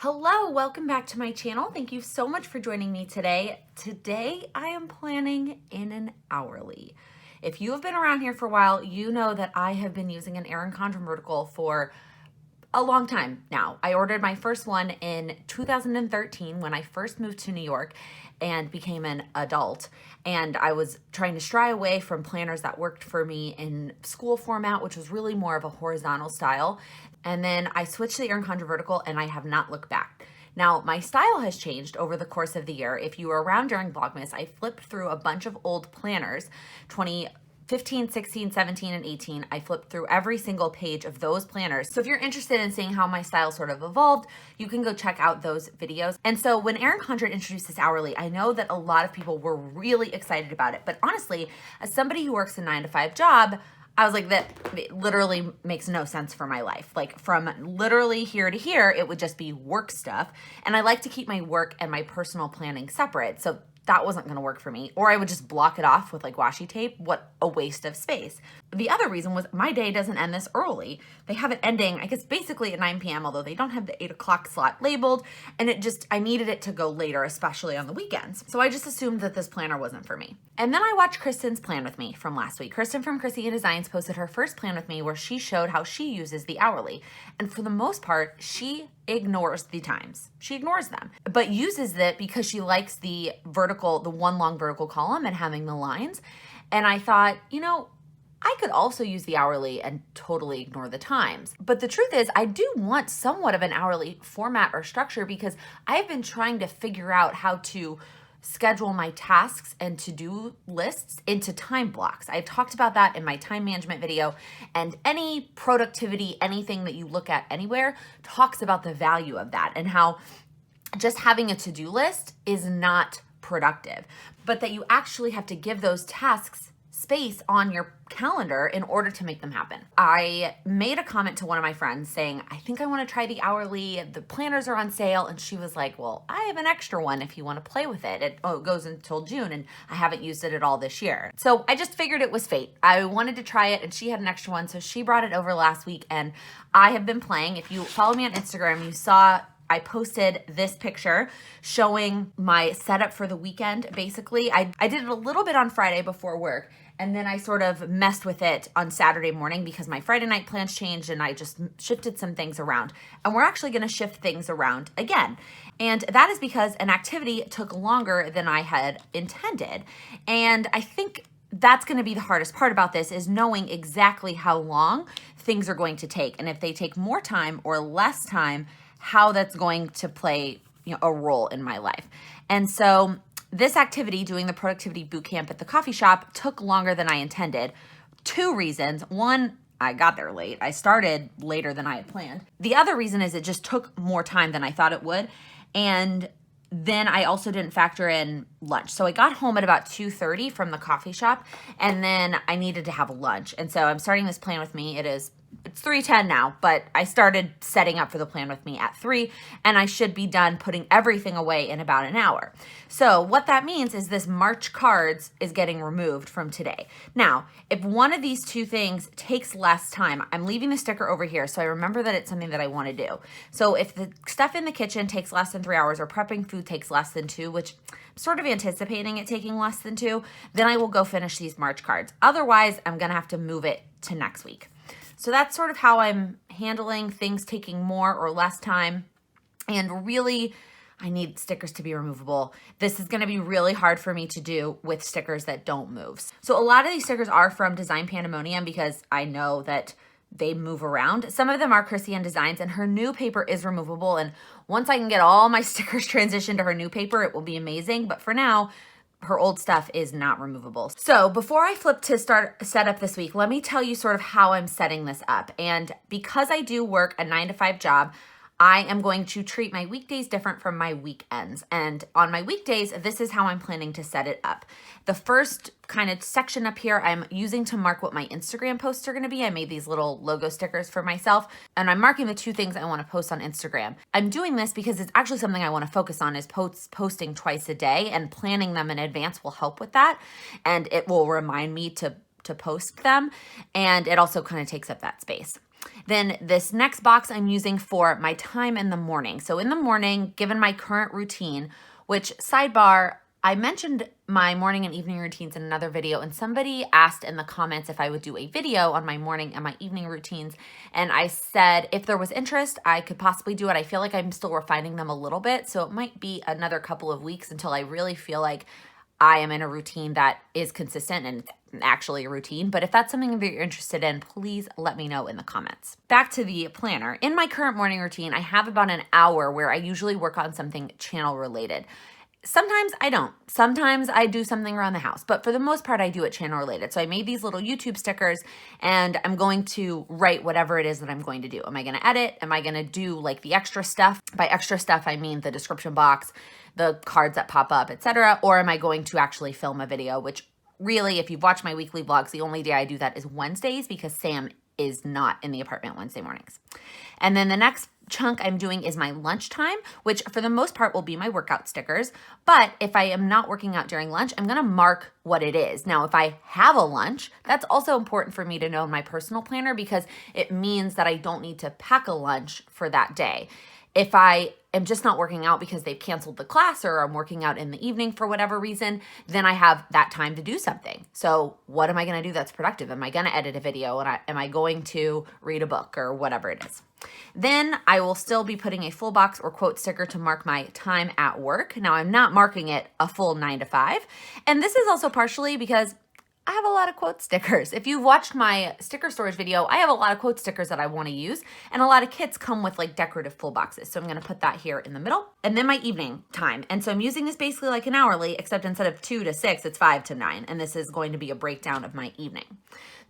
Hello, welcome back to my channel. Thank you so much for joining me today. Today I am planning in an hourly. If you have been around here for a while, you know that I have been using an Erin Condren vertical for a long time now. I ordered my first one in 2013 when I first moved to New York and became an adult. And I was trying to shy away from planners that worked for me in school format, which was really more of a horizontal style. And then I switched to the Erin Condren vertical and I have not looked back. Now, my style has changed over the course of the year. If you were around during Vlogmas, I flipped through a bunch of old planners, 2015, 16, 17, and 18. I flipped through every single page of those planners. So if you're interested in seeing how my style sort of evolved, you can go check out those videos. And so when Erin Condren introduced this hourly, I know that a lot of people were really excited about it. But honestly, as somebody who works a 9-to-5 job, I was like, that literally makes no sense for my life. Like from literally here to here, it would just be work stuff. And I like to keep my work and my personal planning separate. So that wasn't going to work for me. Or I would just block it off with like washi tape. What a waste of space. The other reason was my day doesn't end this early. They have it ending, I guess, basically at 9 p.m., although they don't have the 8 o'clock slot labeled. And I needed it to go later, especially on the weekends. So I just assumed that this planner wasn't for me. And then I watched Kristen's plan with me from last week. Kristen from Chrissy Designs posted her first plan with me where she showed how she uses the hourly. And for the most part, she ignores the times. She ignores them, but uses it because she likes the one long vertical column and having the lines. And I thought, I could also use the hourly and totally ignore the times. But the truth is, I do want somewhat of an hourly format or structure because I've been trying to figure out how to schedule my tasks and to-do lists into time blocks. I've talked about that in my time management video, and any productivity, anything that you look at anywhere talks about the value of that and how just having a to-do list is not productive, but that you actually have to give those tasks space on your calendar in order to make them happen. I made a comment to one of my friends saying, I think I want to try the hourly. The planners are on sale. And she was like, well, I have an extra one if you want to play with it. It goes until June and I haven't used it at all this year. So I just figured it was fate. I wanted to try it and she had an extra one. So she brought it over last week and I have been playing. If you follow me on Instagram, you saw I posted this picture showing my setup for the weekend. Basically, I did it a little bit on Friday before work, and then I sort of messed with it on Saturday morning because my Friday night plans changed and I just shifted some things around. And we're actually gonna shift things around again. And that is because an activity took longer than I had intended. And I think that's gonna be the hardest part about this is knowing exactly how long things are going to take. And if they take more time or less time, how that's going to play a role in my life. And so this activity, doing the productivity boot camp at the coffee shop, took longer than I intended. 2 reasons. One, I got there late. I started later than I had planned. The other reason is it just took more time than I thought it would. And then I also didn't factor in lunch. So I got home at about 2:30 from the coffee shop, and then I needed to have lunch. And so I'm starting this plan with me. It's 3:10 now, but I started setting up for the plan with me at 3, and I should be done putting everything away in about an hour. So what that means is this March cards is getting removed from today. Now, if one of these 2 things takes less time, I'm leaving the sticker over here, so I remember that it's something that I want to do. So if the stuff in the kitchen takes less than 3 hours or prepping food takes less than 2, which I'm sort of anticipating it taking less than 2, then I will go finish these March cards. Otherwise, I'm going to have to move it to next week. So that's sort of how I'm handling things taking more or less time. And really, I need stickers to be removable. This is gonna be really hard for me to do with stickers that don't move. So a lot of these stickers are from Design Pandemonium because I know that they move around. Some of them are Chrissy Designs, and her new paper is removable. And once I can get all my stickers transitioned to her new paper, it will be amazing. But for now, her old stuff is not removable. So before I flip to set up this week, let me tell you sort of how I'm setting this up. And because I do work a 9-to-5 job, I am going to treat my weekdays different from my weekends. And on my weekdays, this is how I'm planning to set it up. The first kind of section up here, I'm using to mark what my Instagram posts are gonna be. I made these little logo stickers for myself, and I'm marking the 2 things I wanna post on Instagram. I'm doing this because it's actually something I wanna focus on is posting twice a day, and planning them in advance will help with that. And it will remind me to post them. And it also kind of takes up that space. Then this next box I'm using for my time in the morning. So in the morning, given my current routine, which sidebar, I mentioned my morning and evening routines in another video, and somebody asked in the comments if I would do a video on my morning and my evening routines. And I said, if there was interest, I could possibly do it. I feel like I'm still refining them a little bit. So it might be another couple of weeks until I really feel like I am in a routine that is consistent and actually a routine. But if that's something that you're interested in, please let me know in the comments. Back to the planner. In my current morning routine, I have about an hour where I usually work on something channel related. Sometimes I don't. Sometimes I do something around the house, but for the most part, I do it channel related. So I made these little YouTube stickers and I'm going to write whatever it is that I'm going to do. Am I going to edit? Am I going to do like the extra stuff? By extra stuff, I mean the description box, the cards that pop up, etc. Or am I going to actually film a video, which really, if you've watched my weekly vlogs, the only day I do that is Wednesdays because Sam is not in the apartment Wednesday mornings. And then the next chunk I'm doing is my lunchtime, which for the most part will be my workout stickers. But if I am not working out during lunch, I'm going to mark what it is. Now, if I have a lunch, that's also important for me to know in my personal planner because it means that I don't need to pack a lunch for that day. If I am just not working out because they've canceled the class or I'm working out in the evening for whatever reason, then I have that time to do something. So what am I going to do that's productive? Am I going to edit a video? And am I going to read a book or whatever it is? Then I will still be putting a full box or quote sticker to mark my time at work. Now I'm not marking it a full 9 to 5. And this is also partially because I have a lot of quote stickers. If you've watched my sticker storage video, I have a lot of quote stickers that I want to use, and a lot of kits come with like decorative full boxes. So I'm going to put that here in the middle. And then my evening time. And so I'm using this basically like an hourly, except instead of 2 to 6, it's 5 to 9. And this is going to be a breakdown of my evening.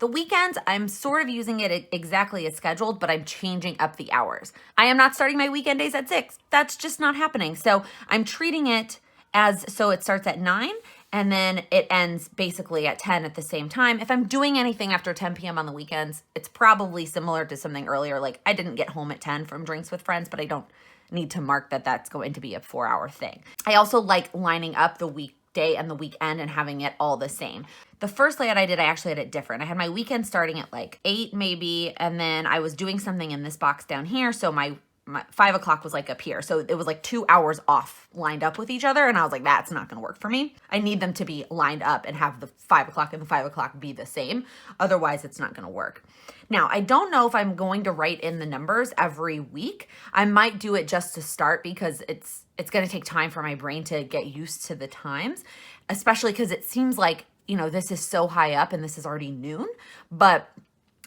The weekends, I'm sort of using it exactly as scheduled, but I'm changing up the hours. I am not starting my weekend days at 6. That's just not happening. So I'm treating it as, so it starts at 9 and then it ends basically at 10 at the same time. If I'm doing anything after 10 p.m. on the weekends, it's probably similar to something earlier. Like I didn't get home at 10 from drinks with friends, but I don't need to mark that that's going to be a 4-hour thing. I also like lining up the weekday and the weekend and having it all the same. The first layout I did, I actually had it different. I had my weekend starting at like 8 maybe, and then I was doing something in this box down here. So my 5 o'clock was like up here. So it was like 2 hours off lined up with each other. And I was like, that's not going to work for me. I need them to be lined up and have the 5 o'clock and the 5 o'clock be the same. Otherwise, it's not going to work. Now, I don't know if I'm going to write in the numbers every week. I might do it just to start because it's going to take time for my brain to get used to the times, especially because it seems like, you know, this is so high up and this is already noon. But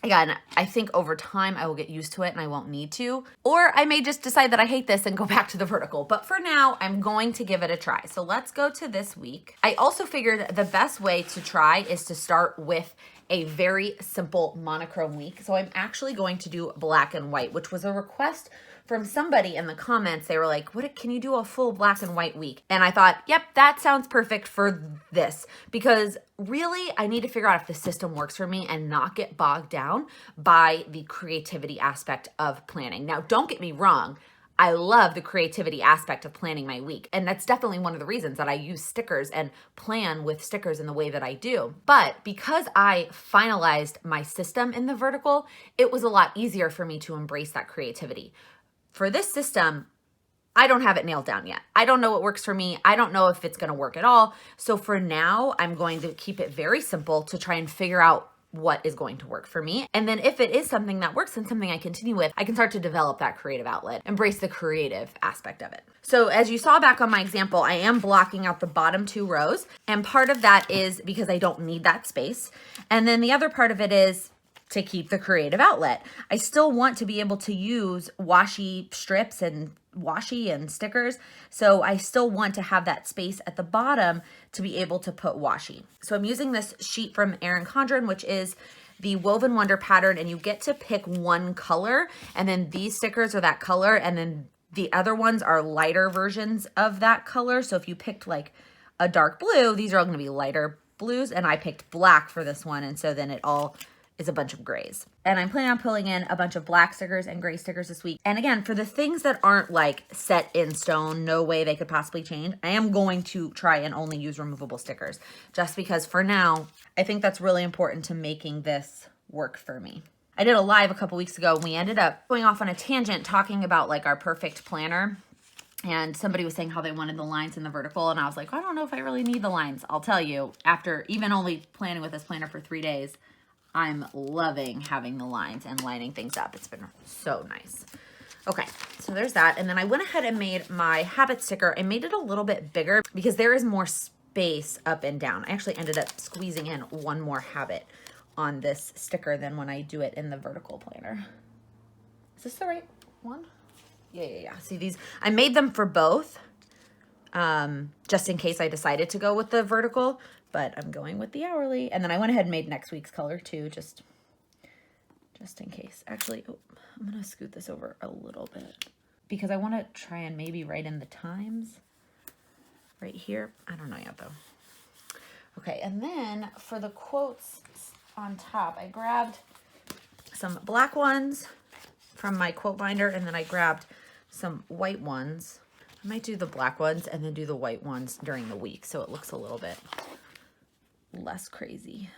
again, I think over time I will get used to it and I won't need to. Or I may just decide that I hate this and go back to the vertical. But for now, I'm going to give it a try. So let's go to this week. I also figured the best way to try is to start with a very simple monochrome week. So I'm actually going to do black and white, which was a request from somebody in the comments. They were like, "What? Can you do a full black and white week?" And I thought, yep, that sounds perfect for this, because really I need to figure out if the system works for me and not get bogged down by the creativity aspect of planning. Now, don't get me wrong. I love the creativity aspect of planning my week. And that's definitely one of the reasons that I use stickers and plan with stickers in the way that I do. But because I finalized my system in the vertical, it was a lot easier for me to embrace that creativity. For this system, I don't have it nailed down yet. I don't know what works for me. I don't know if it's going to work at all. So for now, I'm going to keep it very simple to try and figure out what is going to work for me. And then if it is something that works and something I continue with, I can start to develop that creative outlet, embrace the creative aspect of it. So as you saw back on my example, I am blocking out the bottom 2 rows. And part of that is because I don't need that space. And then the other part of it is to keep the creative outlet. I still want to be able to use washi strips and washi and stickers. So I still want to have that space at the bottom to be able to put washi. So I'm using this sheet from Erin Condren, which is the Woven Wonder pattern, and you get to pick one color, and then these stickers are that color, and then the other ones are lighter versions of that color. So if you picked like a dark blue, these are all going to be lighter blues, and I picked black for this one, and so then it all is a bunch of grays. And I'm planning on pulling in a bunch of black stickers and gray stickers this week. And again, for the things that aren't like set in stone, no way they could possibly change, I am going to try and only use removable stickers, just because for now, I think that's really important to making this work for me. I did a live a couple weeks ago and we ended up going off on a tangent talking about like our perfect planner. And somebody was saying how they wanted the lines in the vertical. And I was like, I don't know if I really need the lines. I'll tell you, after even only planning with this planner for 3 days, I'm loving having the lines and lining things up. It's been so nice. Okay, so there's that. And then I went ahead and made my habit sticker and made it a little bit bigger because there is more space up and down. I actually ended up squeezing in one more habit on this sticker than when I do it in the vertical planner. Is this the right one? Yeah. See these, I made them for both, just in case I decided to go with the vertical, but I'm going with the hourly. And then I went ahead and made next week's color too, just in case. Actually, oh, I'm gonna scoot this over a little bit because I want to try and maybe write in the times right here. I don't know yet though. Okay, and then for the quotes on top, I grabbed some black ones from my quote binder, and then I grabbed some white ones. I might do the black ones and then do the white ones during the week so it looks a little bit less crazy.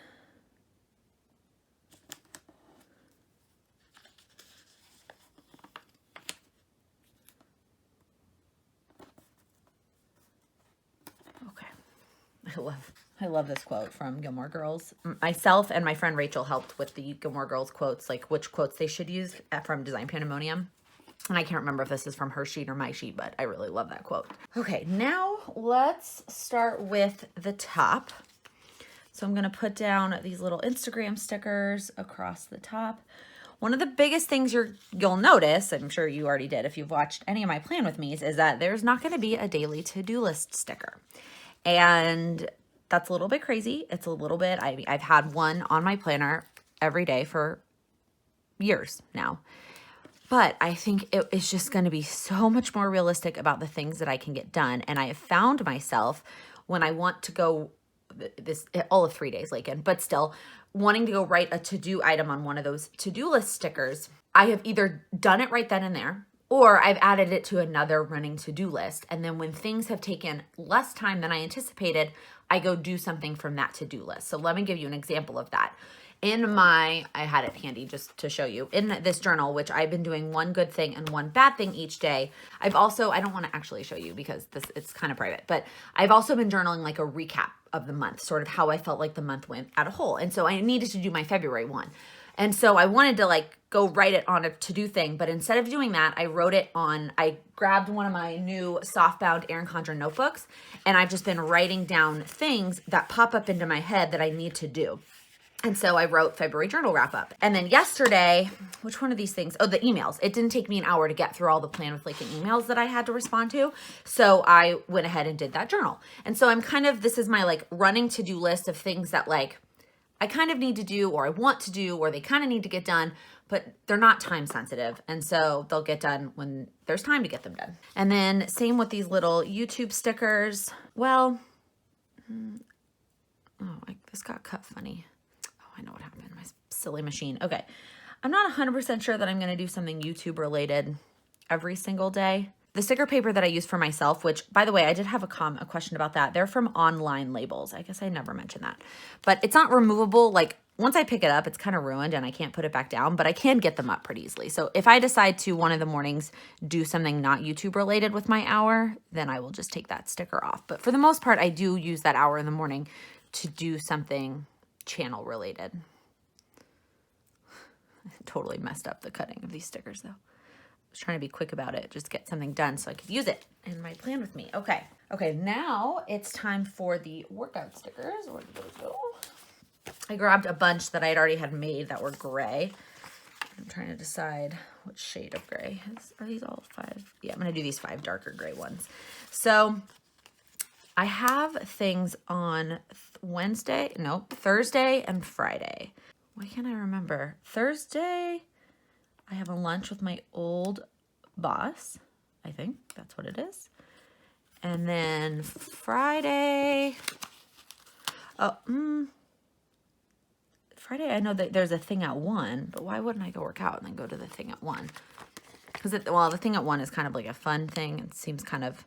Okay. I love this quote from Gilmore Girls. Myself and my friend Rachel helped with the Gilmore Girls quotes, like which quotes they should use from Design Pandemonium. And I can't remember if this is from her sheet or my sheet, but I really love that quote. Okay, now let's start with the top. So I'm going to put down these little Instagram stickers across the top. One of the biggest things you'll notice, I'm sure you already did if you've watched any of my Plan With Me's, is that there's not going to be a daily to-do list sticker. And that's a little bit crazy. It's a little bit, I've had one on my planner every day for years now. But I think it is just going to be so much more realistic about the things that I can get done. And I have found myself when I want to go all of 3 days, Laken, but still wanting to go write a to-do item on one of those to-do list stickers, I have either done it right then and there, or I've added it to another running to-do list. And then when things have taken less time than I anticipated, I go do something from that to-do list. So let me give you an example of that. I had it handy just to show you, in this journal, which I've been doing one good thing and one bad thing each day. I don't want to actually show you because it's kind of private, but I've also been journaling like a recap of the month, sort of how I felt like the month went at a whole. And so I needed to do my February one. And so I wanted to like go write it on a to-do thing, but instead of doing that, I grabbed one of my new soft-bound Erin Condren notebooks, and I've just been writing down things that pop up into my head that I need to do. And so I wrote February journal wrap up. And then yesterday, which one of these things? Oh, the emails. It didn't take me an hour to get through all the Plan with Laken emails that I had to respond to. So I went ahead and did that journal. And so this is my like running to-do list of things that like I kind of need to do, or I want to do, or they kind of need to get done, but they're not time sensitive. And so they'll get done when there's time to get them done. And then same with these little YouTube stickers. Well, this got cut funny. I know what happened. My silly machine. Okay. I'm not 100% sure that I'm going to do something YouTube related every single day. The sticker paper that I use for myself, which by the way, I did have a question about that. They're from Online Labels. I guess I never mentioned that, but it's not removable. Like once I pick it up, it's kind of ruined and I can't put it back down, but I can get them up pretty easily. So if I decide to one of the mornings do something not YouTube related with my hour, then I will just take that sticker off. But for the most part, I do use that hour in the morning to do something channel related. I totally messed up the cutting of these stickers though. I was trying to be quick about it, just get something done so I could use it in my Plan With Me. Okay, now it's time for the workout stickers. Where did those go? I grabbed a bunch that I'd already had made that were gray. I'm trying to decide what shade of gray. Are these all 5? Yeah, I'm gonna do these 5 darker gray ones. So I have things on Thursday and Friday. Why can't I remember? Thursday, I have a lunch with my old boss. I think that's what it is. And then Friday, Friday, I know that there's a thing at 1, but why wouldn't I go work out and then go to the thing at 1? Because the thing at 1 is kind of like a fun thing. It seems kind of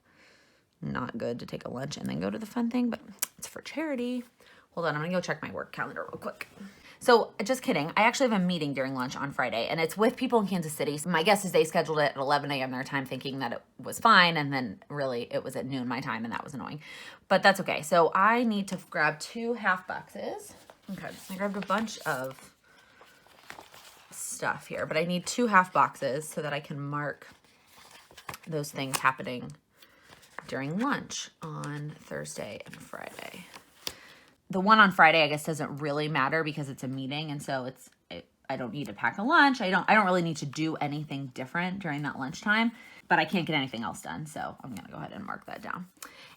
not good to take a lunch and then go to the fun thing, but it's for charity. Hold on, I'm gonna go check my work calendar real quick. So just kidding. I actually have a meeting during lunch on Friday, and it's with people in Kansas City. So my guess is they scheduled it at 11 a.m. their time thinking that it was fine, and then really it was at noon my time, and that was annoying. But that's okay. So I need to grab 2 half boxes. Okay, I grabbed a bunch of stuff here, but I need 2 half boxes so that I can mark those things happening during lunch on Thursday and Friday. The one on Friday, I guess, doesn't really matter because it's a meeting, and so I don't need to pack a lunch. I don't really need to do anything different during that lunchtime, but I can't get anything else done, so I'm gonna go ahead and mark that down.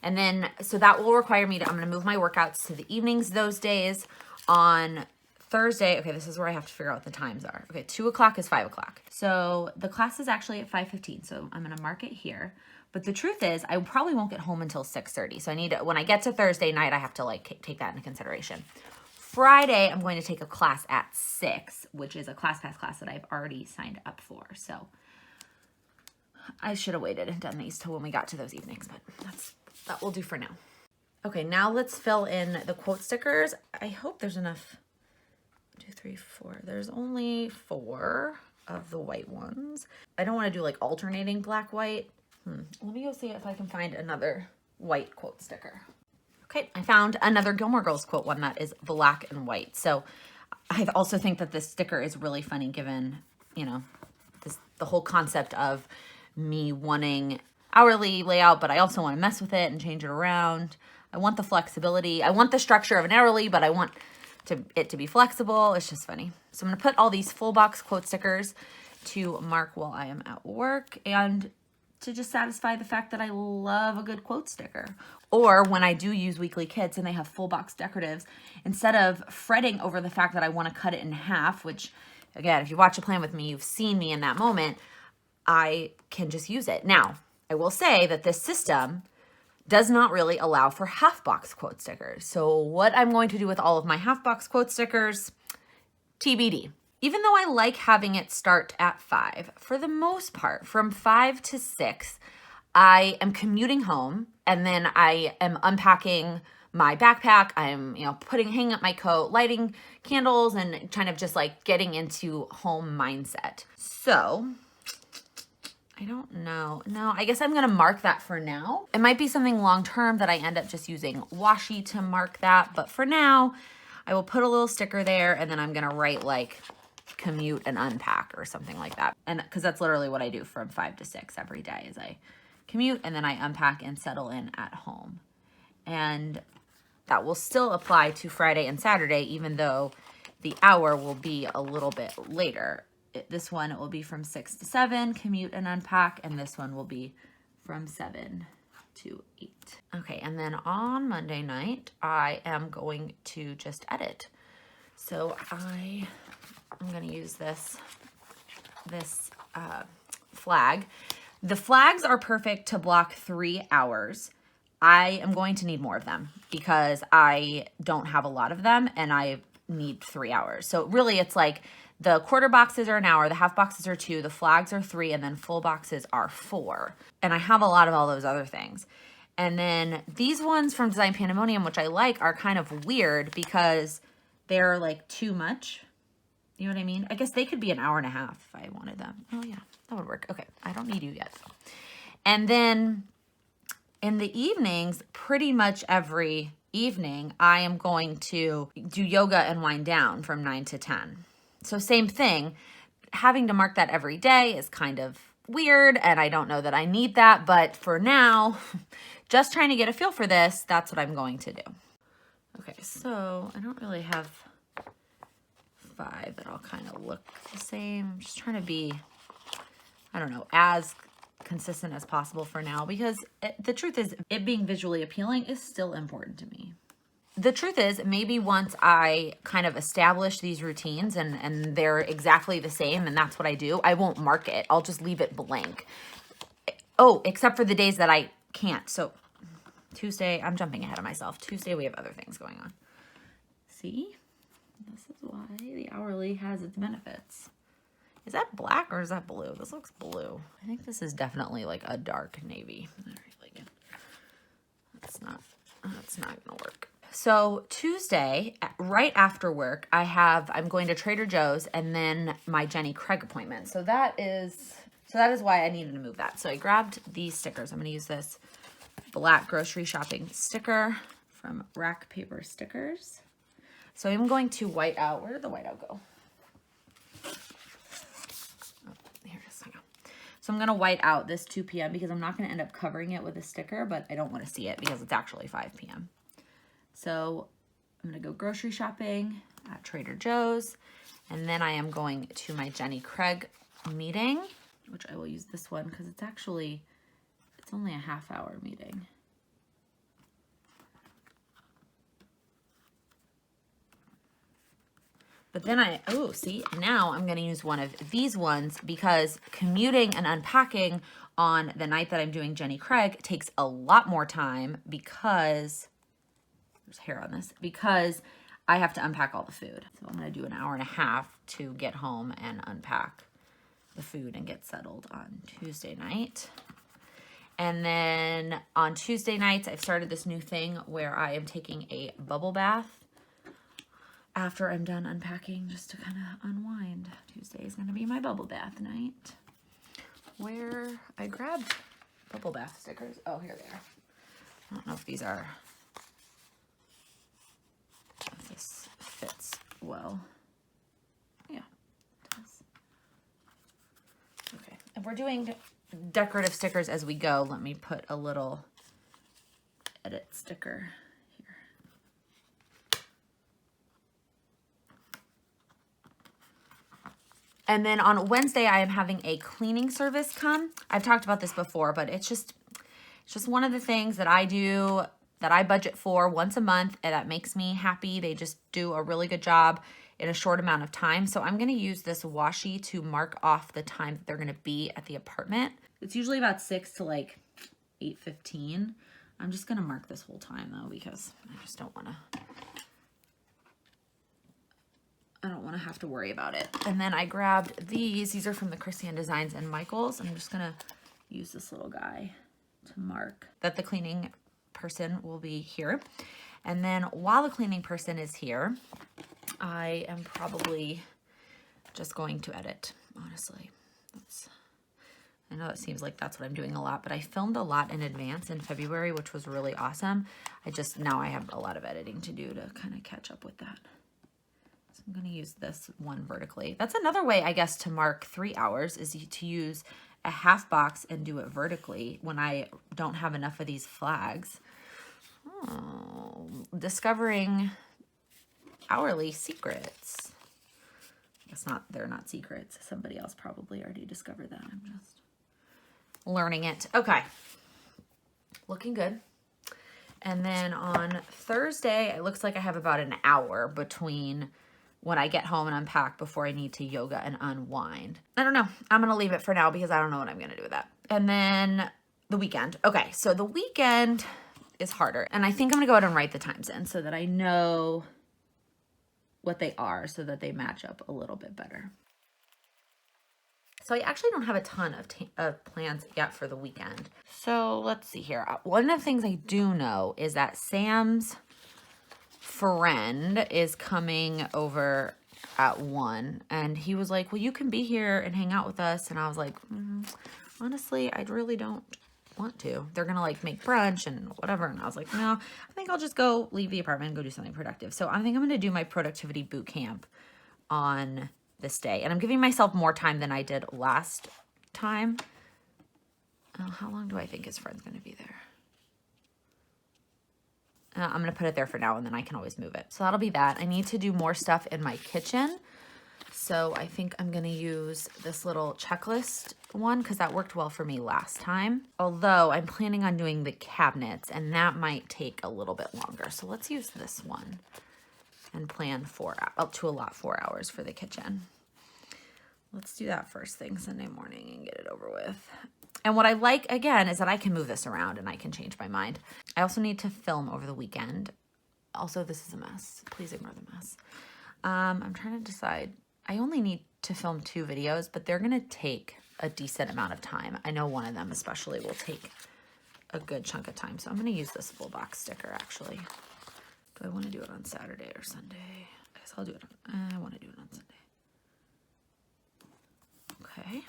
And then, so that will require me to, I'm gonna move my workouts to the evenings those days. On Thursday, okay, this is where I have to figure out what the times are. Okay, 2 o'clock is 5 o'clock. So the class is actually at 5:15, so I'm gonna mark it here. But the truth is, I probably won't get home until 6:30. So I need to, when I get to Thursday night, I have to like take that into consideration. Friday, I'm going to take a class at 6, which is a ClassPass class that I've already signed up for. So I should have waited and done these till when we got to those evenings, but that will do for now. Okay, now let's fill in the quote stickers. I hope there's enough. 2, 3, 4. There's only 4 of the white ones. I don't want to do like alternating black, white. Let me go see if I can find another white quote sticker. Okay, I found another Gilmore Girls quote one that is black and white. So I also think that this sticker is really funny given, you know, the whole concept of me wanting hourly layout, but I also want to mess with it and change it around. I want the flexibility. I want the structure of an hourly, but I want it to be flexible. It's just funny. So I'm going to put all these full box quote stickers to mark while I am at work and to just satisfy the fact that I love a good quote sticker. Or when I do use weekly kits and they have full box decoratives, instead of fretting over the fact that I want to cut it in half, which again, if you watch a plan with me, you've seen me in that moment, I can just use it. Now, I will say that this system does not really allow for half box quote stickers. So what I'm going to do with all of my half box quote stickers, TBD. Even though I like having it start at 5, for the most part, from 5 to 6, I am commuting home and then I am unpacking my backpack. I'm, hanging up my coat, lighting candles and kind of just like getting into home mindset. So I don't know. No, I guess I'm going to mark that for now. It might be something long-term that I end up just using washi to mark that. But for now, I will put a little sticker there and then I'm going to write like commute and unpack or something like that. And because that's literally what I do from 5 to 6 every day is I commute and then I unpack and settle in at home. And that will still apply to Friday and Saturday, even though the hour will be a little bit later. This one, it will be from 6 to 7, commute and unpack, and this one will be from 7 to 8. Okay, and then on Monday night, I am going to just edit. So I'm going to use this flag. The flags are perfect to block 3 hours. I am going to need more of them because I don't have a lot of them and I need 3 hours. So really it's like the quarter boxes are an hour, the half boxes are 2, the flags are 3, and then full boxes are 4. And I have a lot of all those other things. And then these ones from Design Pandemonium, which I like, are kind of weird because they're like too much. You know what I mean? I guess they could be an hour and a half if I wanted them. Oh yeah, that would work. Okay, I don't need you yet. And then in the evenings, pretty much every evening, I am going to do yoga and wind down from 9 to 10. So same thing, having to mark that every day is kind of weird and I don't know that I need that, but for now, just trying to get a feel for this, that's what I'm going to do. Okay, so I don't really have 5 that all kind of look the same. I'm just trying to be, I don't know, as consistent as possible for now because the truth is it being visually appealing is still important to me. The truth is maybe once I kind of establish these routines and they're exactly the same and that's what I do, I won't mark it. I'll just leave it blank. Oh, except for the days that I can't. So Tuesday, I'm jumping ahead of myself. Tuesday, we have other things going on. See? This is why the hourly has its benefits. Is that black or is that blue? This looks blue. I think this is definitely like a dark navy. All right, Laken. That's not gonna work. So Tuesday, right after work, I'm going to Trader Joe's and then my Jenny Craig appointment. So that is why I needed to move that. So I grabbed these stickers. I'm going to use this black grocery shopping sticker from Rack Paper Stickers. So I'm going to white out. Where did the whiteout go? Oh, here it is. So I'm going to white out this 2 p.m. because I'm not going to end up covering it with a sticker, but I don't want to see it because it's actually 5 p.m. So I'm going to go grocery shopping at Trader Joe's, and then I am going to my Jenny Craig meeting, which I will use this one because it's only a half-hour meeting. But then now I'm going to use one of these ones because commuting and unpacking on the night that I'm doing Jenny Craig takes a lot more time because there's hair on this, because I have to unpack all the food. So I'm going to do an hour and a half to get home and unpack the food and get settled on Tuesday night. And then on Tuesday nights, I've started this new thing where I am taking a bubble bath after I'm done unpacking just to kind of unwind. Tuesday is going to be my bubble bath night, where I grabbed bubble bath stickers. Oh, here they are. I don't know if these are... if this fits well. Yeah, it does. Okay, if we're doing decorative stickers as we go, let me put a little edit sticker here. And then on Wednesday, I am having a cleaning service come. I've talked about this before, but it's just one of the things that I do, that I budget for once a month, and that makes me happy. They just do a really good job in a short amount of time. So I'm gonna use this washi to mark off the time that they're gonna be at the apartment. It's usually about 6 to like 8:15. I'm just gonna mark this whole time though, because I just don't wanna have to worry about it. And then I grabbed these are from the Christian Designs and Michaels. I'm just gonna use this little guy to mark that the cleaning person will be here. And then while the cleaning person is here, I am probably just going to edit, honestly. I know it seems like that's what I'm doing a lot, but I filmed a lot in advance in February, which was really awesome. now I have a lot of editing to do to kind of catch up with that. So I'm going to use this one vertically. That's another way, I guess, to mark 3 hours is to use a half box and do it vertically when I don't have enough of these flags. Oh, discovering hourly secrets. I guess they're not secrets. Somebody else probably already discovered that. I'm just learning it. Okay. Looking good. And then on Thursday, it looks like I have about an hour between when I get home and unpack before I need to yoga and unwind. I don't know. I'm going to leave it for now because I don't know what I'm going to do with that. And then the weekend. Okay, so the weekend is harder. And I think I'm going to go ahead and write the times in so that I know what they are so that they match up a little bit better. So I actually don't have a ton of plans yet for the weekend. So let's see here. One of the things I do know is that Sam's friend is coming over at 1, and he was like, well, you can be here and hang out with us. And I was like, honestly, I really don't want to. They're gonna like make brunch and whatever. And I was like, no, I think I'll just go leave the apartment and go do something productive. So I think I'm gonna do my productivity boot camp on this day, and I'm giving myself more time than I did last time. How long do I think his friend's gonna be there? I'm going to put it there for now, and then I can always move it. So that'll be that. I need to do more stuff in my kitchen. So I think I'm going to use this little checklist one because that worked well for me last time. Although I'm planning on doing the cabinets, and that might take a little bit longer. So let's use this one and plan up to 4 hours for the kitchen. Let's do that first thing Sunday morning and get it over with. And what I like, again, is that I can move this around and I can change my mind. I also need to film over the weekend. Also, this is a mess. Please ignore the mess. I'm trying to decide. I only need to film 2 videos, but they're going to take a decent amount of time. I know one of them especially will take a good chunk of time. So I'm going to use this full box sticker, actually. Do I want to do it on Saturday or Sunday? I guess I'll do it on, I want to do it on Sunday. Okay.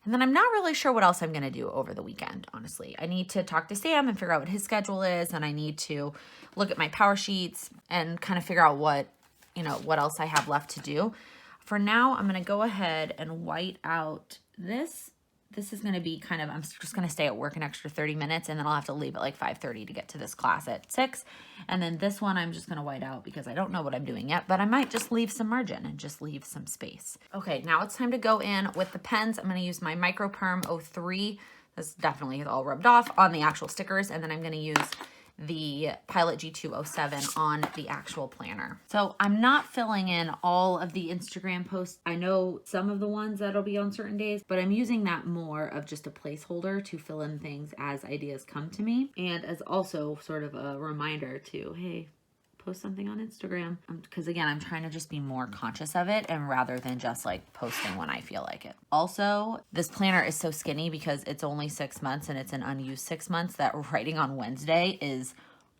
And then I'm not really sure what else I'm going to do over the weekend, honestly. I need to talk to Sam and figure out what his schedule is, and I need to look at my power sheets and kind of figure out what, you know, what else I have left to do. For now, I'm going to go ahead and white out this. This is going to be kind of, I'm just going to stay at work an extra 30 minutes, and then I'll have to leave at like 5:30 to get to this class at 6. And then this one I'm just going to white out because I don't know what I'm doing yet, but I might just leave some margin and just leave some space. Okay, now it's time to go in with the pens. I'm going to use my Micro Perm 03. This definitely is all rubbed off on the actual stickers, and then I'm going to use the Pilot G207 on the actual planner. So I'm not filling in all of the Instagram posts. I know some of the ones that'll be on certain days, but I'm using that more of just a placeholder to fill in things as ideas come to me, and as also sort of a reminder to, hey, post something on Instagram. Because again, I'm trying to just be more conscious of it, and rather than just like posting when I feel like it. Also, this planner is so skinny because it's only 6 months and it's an unused 6 months that writing on Wednesday is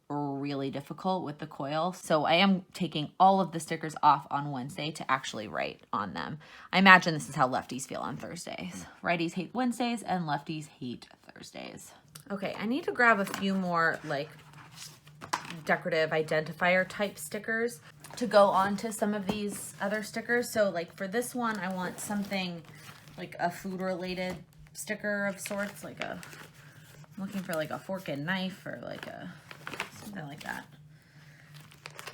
really difficult with the coil. So I am taking all of the stickers off on Wednesday to actually write on them. I imagine this is how lefties feel on Thursdays. Righties hate Wednesdays and lefties hate Thursdays. Okay, I need to grab a few more like decorative identifier type stickers to go on to some of these other stickers. So like for this one, I want something like a food related sticker of sorts, like I'm looking for like a fork and knife or like something like that.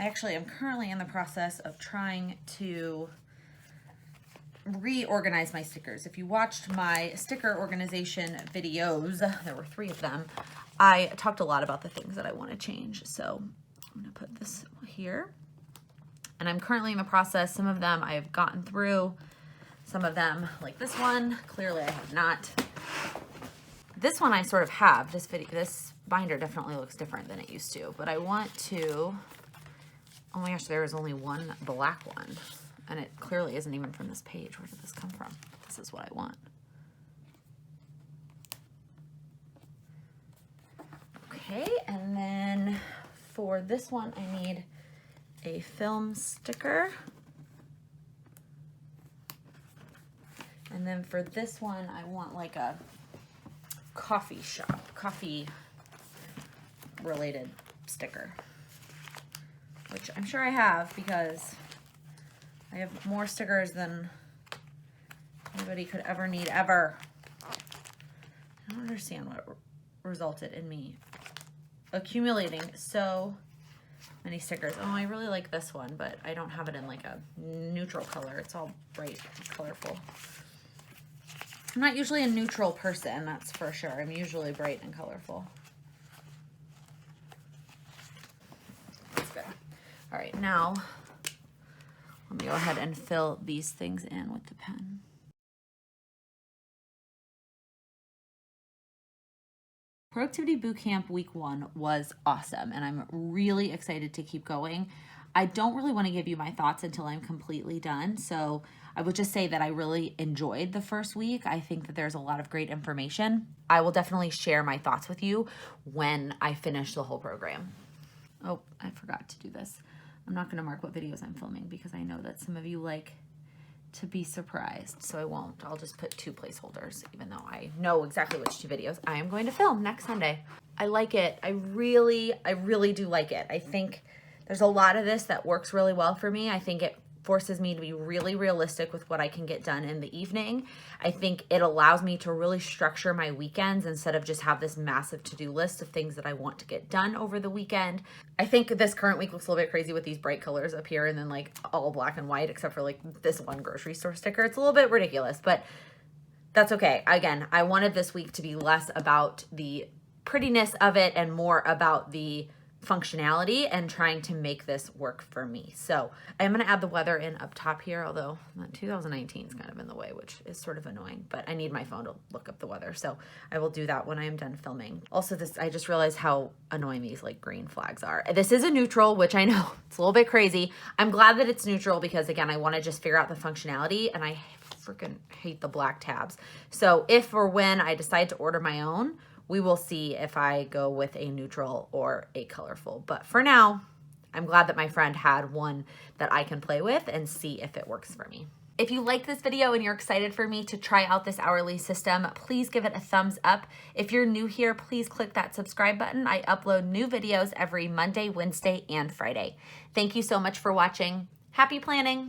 I actually am currently in the process of trying to reorganize my stickers. If you watched my sticker organization videos, there were 3 of them, I talked a lot about the things that I want to change. So I'm going to put this here. And I'm currently in the process. Some of them I've gotten through. Some of them, like this one, clearly I have not. This one I sort of have. This binder definitely looks different than it used to. But I want to, oh my gosh, there is only one black one. And it clearly isn't even from this page. Where did this come from? This is what I want. Okay, and then for this one, I need a film sticker. And then for this one, I want like a coffee related sticker, which I'm sure I have because I have more stickers than anybody could ever need ever. I don't understand what resulted in me accumulating so many stickers. Oh, I really like this one, but I don't have it in like a neutral color. It's all bright and colorful. I'm not usually a neutral person, that's for sure. I'm usually bright and colorful. That's good. All right, now let me go ahead and fill these things in with the pen. Productivity Bootcamp week 1 was awesome, and I'm really excited to keep going. I don't really want to give you my thoughts until I'm completely done, so I would just say that I really enjoyed the first week. I think that there's a lot of great information. I will definitely share my thoughts with you when I finish the whole program. Oh, I forgot to do this. I'm not going to mark what videos I'm filming because I know that some of you like to be surprised, so I won't. I'll just put 2 placeholders, even though I know exactly which 2 videos I am going to film next Sunday. I like it. I really do like it. I think there's a lot of this that works really well for me. I think it forces me to be really realistic with what I can get done in the evening. I think it allows me to really structure my weekends instead of just have this massive to-do list of things that I want to get done over the weekend. I think this current week looks a little bit crazy with these bright colors up here and then like all black and white except for like this one grocery store sticker. It's a little bit ridiculous, but that's okay. Again, I wanted this week to be less about the prettiness of it and more about the functionality and trying to make this work for me. So I'm going to add the weather in up top here, although 2019 is kind of in the way, which is sort of annoying, but I need my phone to look up the weather. So I will do that when I am done filming. Also I just realized how annoying these like green flags are. This is a neutral, which I know it's a little bit crazy. I'm glad that it's neutral because again, I want to just figure out the functionality and I freaking hate the black tabs. So if or when I decide to order my own, we will see if I go with a neutral or a colorful. But for now, I'm glad that my friend had one that I can play with and see if it works for me. If you like this video and you're excited for me to try out this hourly system, please give it a thumbs up. If you're new here, please click that subscribe button. I upload new videos every Monday, Wednesday, and Friday. Thank you so much for watching. Happy planning!